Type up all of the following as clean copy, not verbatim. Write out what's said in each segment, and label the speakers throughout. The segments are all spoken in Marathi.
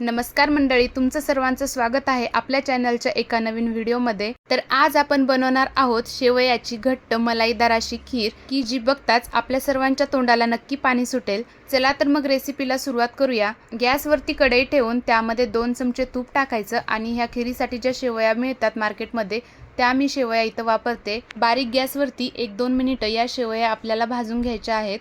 Speaker 1: नमस्कार मंडळी, तुमचं सर्वांचं स्वागत आहे आपल्या चॅनलच्या एका नवीन व्हिडिओमध्ये। तर आज आपण बनवणार आहोत शेवयाची घट्ट मलाईदार अशी खीर की जी बघताच आपल्या सर्वांच्या तोंडाला नक्की पाणी सुटेल। चला तर मग रेसिपीला सुरुवात करूया। गॅसवरती कढई ठेवून त्यामध्ये 2 चमचे तूप टाकायचं आणि ह्या खीरीसाठी ज्या शेवया मिळतात मार्केटमध्ये त्या मी शेवया इथं वापरते। बारीक गॅसवरती 1-2 मिनिटं या शेवया आपल्याला भाजून घ्यायच्या आहेत।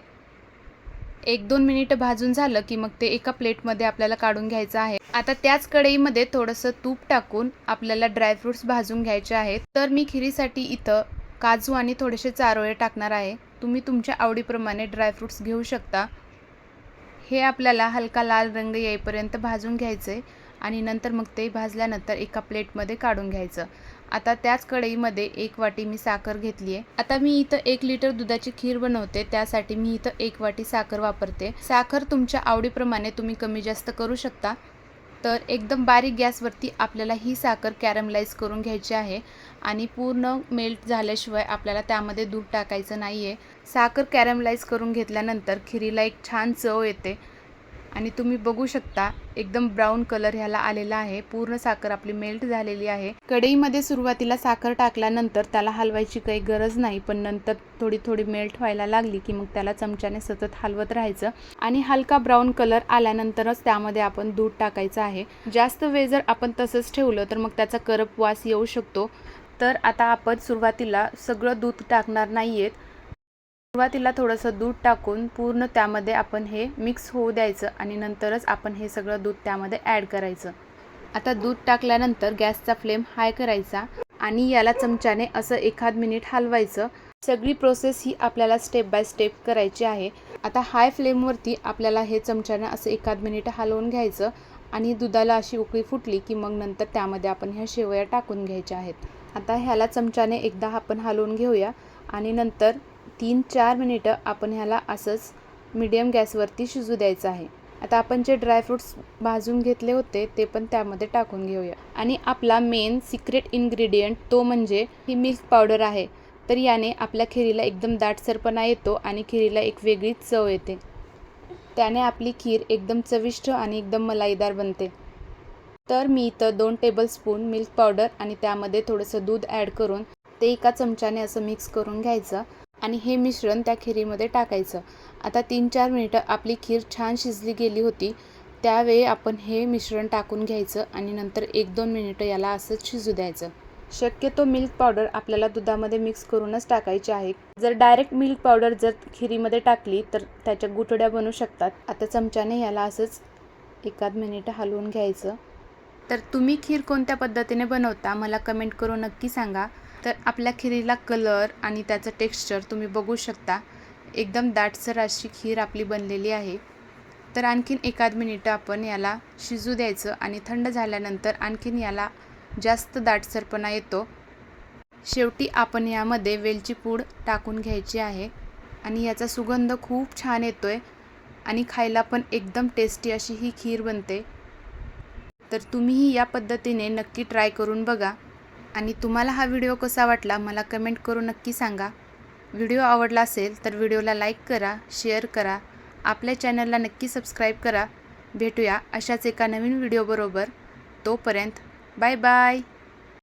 Speaker 1: 1-2 मिनिटं भाजून झालं की मग ते एका प्लेटमध्ये आपल्याला काढून घ्यायचं आहे। आता त्याच कढईमध्ये थोडंसं तूप टाकून आपल्याला ड्रायफ्रुट्स भाजून घ्यायचे आहेत। तर मी खीरीसाठी इथं काजू आणि थोडेसे चारोळे टाकणार आहे। तुम्ही तुमच्या आवडीप्रमाणे ड्रायफ्रुट्स घेऊ शकता। हे आपल्याला हलका लाल रंग येईपर्यंत भाजून घ्यायचे आणि नंतर मग ते भाजल्यानंतर एका प्लेटमध्ये काढून घ्यायचं। आता त्याच कढईमध्ये 1 वाटी मी साखर घेतली आहे। आता मी इथं 1 लिटर दुधाची खीर बनवते, त्यासाठी मी इथं 1 वाटी साखर वापरते। साखर तुमच्या आवडीप्रमाणे तुम्ही कमी जास्त करू शकता। तर एकदम बारीक गॅसवरती आपल्याला ही साखर कॅरमलाइज करून घ्यायची आहे आणि पूर्ण मेल्ट झाल्याशिवाय आपल्याला त्यामध्ये दूध टाकायचं नाही आहे। साखर कॅरमलाइज करून घेतल्यानंतर खीरीला एक छान चव येते आणि तुम्ही बघू शकता एकदम ब्राऊन कलर ह्याला आलेला आहे। पूर्ण साखर आपली मेल्ट झालेली आहे। कढईमध्ये सुरुवातीला साखर टाकल्यानंतर त्याला हलवायची काही गरज नाही, पण नंतर थोडी थोडी मेल्ट व्हायला लागली की मग त्याला चमच्याने सतत हलवत राहायचं आणि हलका ब्राऊन कलर आल्यानंतरच त्यामध्ये आपण दूध टाकायचं आहे। जास्त वेळ जर आपण तसंच ठेवलं तर मग त्याचा करप वास येऊ शकतो। तर आता आपण सुरुवातीला सगळं दूध टाकणार नाहीयेत। सुरुवातीला थोडंसं दूध टाकून पूर्ण त्यामध्ये आपण हे मिक्स होऊ द्यायचं आणि नंतरच आपण हे सगळं दूध त्यामध्ये ॲड करायचं। आता दूध टाकल्यानंतर गॅसचा फ्लेम हाय करायचा आणि याला चमच्याने असं 1-2 मिनिट हलवायचं। सगळी प्रोसेस ही आपल्याला स्टेप बाय स्टेप करायची आहे। आता हाय फ्लेमवरती आपल्याला हे चमच्याने असं 1-2 मिनिट हलवून घ्यायचं आणि दुधाला अशी उकळी फुटली की मग नंतर त्यामध्ये आपण ह्या शेवया टाकून घ्यायच्या आहेत। आता ह्याला चमच्याने एकदा आपण हलवून घेऊया आणि नंतर 3-4 मिनिटं आपण ह्याला असंच मीडियम गॅसवरती शिजू द्यायचं आहे। आता आपण जे ड्रायफ्रुट्स भाजून घेतले होते ते पण त्यामध्ये टाकून घेऊया आणि आपला मेन सिक्रेट इन्ग्रेडियंट तो म्हणजे ही मिल्क पावडर आहे। तर याने आपल्या खीरीला एकदम दाटसरपणा येतो आणि खीरीला एक वेगळीच चव येते। त्याने आपली खीर एकदम चविष्ट आणि एकदम मलाईदार बनते। तर मी इथं 2 टेबलस्पून मिल्क पावडर आणि त्यामध्ये थोडंसं दूध ॲड करून ते एका चमच्याने असं मिक्स करून घ्यायचं आणि हे मिश्रण त्या खीरीमध्ये टाकायचं। आता 3-4 मिनिटं आपली खीर छान शिजली गेली होती, त्यावेळी आपण हे मिश्रण टाकून घ्यायचं आणि नंतर 1-2 मिनिटं याला असंच शिजू द्यायचं। शक्यतो मिल्क पावडर आपल्याला दुधामध्ये मिक्स करूनच टाकायची आहे। जर डायरेक्ट मिल्क पावडर जर खीरीमध्ये टाकली तर त्याच्या गुठळ्या बनू शकतात। आता चमच्याने याला असंच 1-2 मिनिटं हलवून घ्यायचं। तर तुम्ही खीर कोणत्या पद्धतीने बनवता मला कमेंट करून नक्की सांगा। तर आपल्या खीरीला कलर आणि त्याचं टेक्स्चर तुम्ही बघू शकता। एकदम दाटसर अशी खीर आपली बनलेली आहे। तर आणखीन 1-2 मिनिटं आपण याला शिजू द्यायचं आणि थंड झाल्यानंतर आणखीन याला जास्त दाटसरपणा येतो। शेवटी आपण यामध्ये वेलची पूड टाकून घ्यायची आहे आणि याचा सुगंध खूप छान येतोय आणि खायला पण एकदम टेस्टी अशी ही खीर बनते। तर तुम्हीही या पद्धतीने नक्की ट्राय करून बघा आणि तुम्हाला हा व्हिडिओ कसा वाटला मला कमेंट करून नक्की सांगा। व्हिडिओ आवडला असेल तर व्हिडिओला लाईक करा, शेअर करा, आपल्या चॅनलला नक्की सबस्क्राईब करा। भेटूया अशाच एका नवीन व्हिडिओबरोबर। तोपर्यंत बाय बाय।